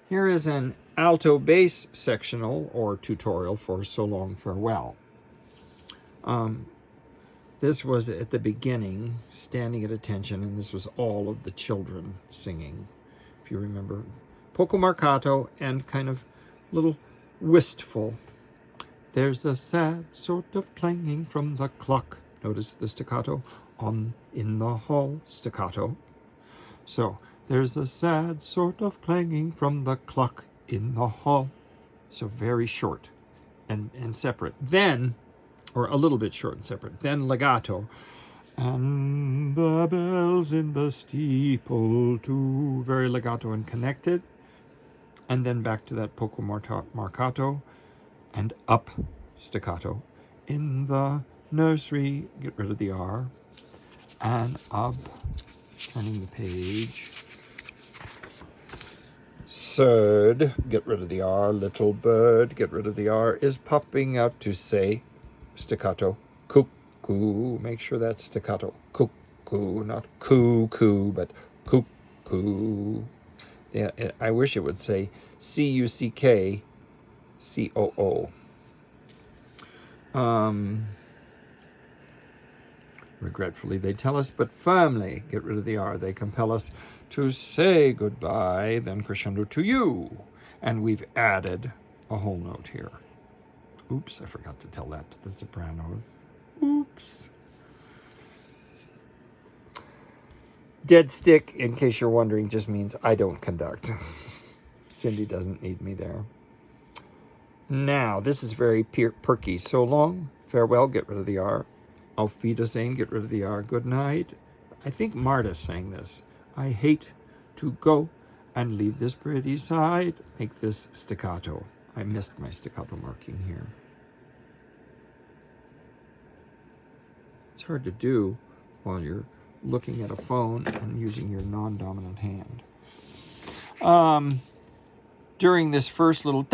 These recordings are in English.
Here is an alto bass sectional or tutorial for So Long Farewell. This was at the beginning, standing at attention, and this was all of the children singing. If you remember, poco marcato and kind of little wistful. There's a sad sort of clanging from the clock. Notice the staccato on in the hall, staccato. So there's a sad sort of clanging from the clock in the hall. So very short and separate. Then, or a little bit short and separate. Then legato. And the bells in the steeple too. Very legato and connected. And then back to that poco marcato. And up staccato. In the nursery, get rid of the R. And up, turning the page. Third, get rid of the R. Little bird, get rid of the R, is popping out to say staccato, cuckoo. Make sure that's staccato, cuckoo, not cuckoo, but cuckoo. Yeah, I wish it would say C-U-C-K-C-O-O. Regretfully, they tell us, but firmly, get rid of the R. They compel us to say goodbye, then crescendo to you. And we've added a whole note here. Oops, I forgot to tell that to the sopranos. Oops. Dead stick, in case you're wondering, just means I don't conduct. Cindy doesn't need me there. Now, this is very perky. So long, farewell, get rid of the R. Auf Wiedersehen, get rid of the R. Good night. I think Marta sang this. I hate to go and leave this pretty side. Make this staccato. I missed my staccato marking here. It's hard to do while you're looking at a phone and using your non-dominant hand. During this first little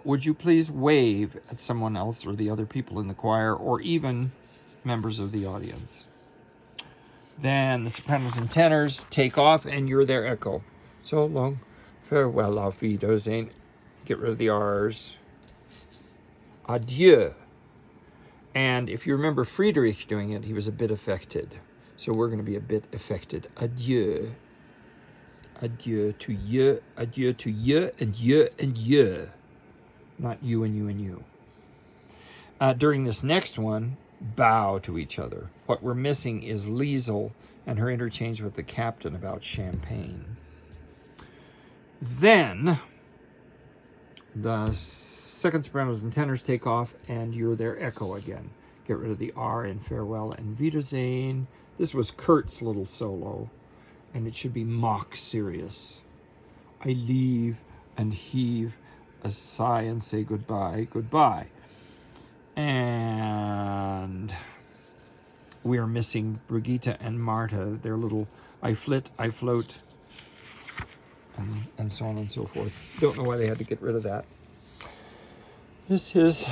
would you please wave at someone else or the other people in the choir or even members of the audience? Then the sopranos and tenors take off and you're their echo. So long, farewell, auf Wiedersehen. Get rid of the R's. Adieu. And if you remember Friedrich doing it, he was a bit affected. So we're going to be a bit affected. Adieu. Adieu to you, and you and you. Not you and you and you. During this next one, bow to each other. What we're missing is Liesel and her interchange with the captain about champagne. Then the second sopranos and tenors take off and you're their echo again. Get rid of the R in farewell and Wiedersehen. This was Kurt's little solo. And it should be mock serious. I leave and heave a sigh and say goodbye, goodbye. And we are missing Brigitte and Marta, their little I flit, I float, and so on and so forth. Don't know why they had to get rid of that. This is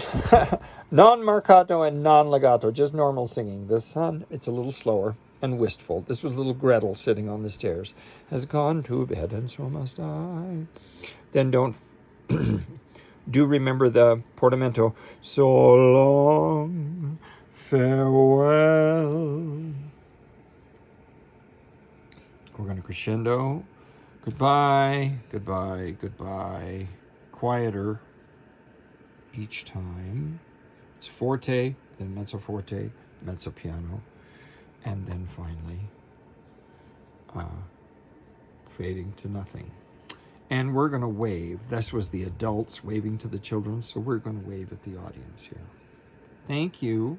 non-marcato and non-legato, just normal singing. The sun, it's a little slower and wistful. This was little Gretel sitting on the stairs. Has gone to bed and so must I. Then don't do remember the portamento. So long, farewell. We're going to crescendo. Goodbye, goodbye, goodbye. Quieter each time. It's forte, then mezzo forte, mezzo piano. And then finally, fading to nothing. And we're going to wave. This was the adults waving to the children, so we're going to wave at the audience here. Thank you.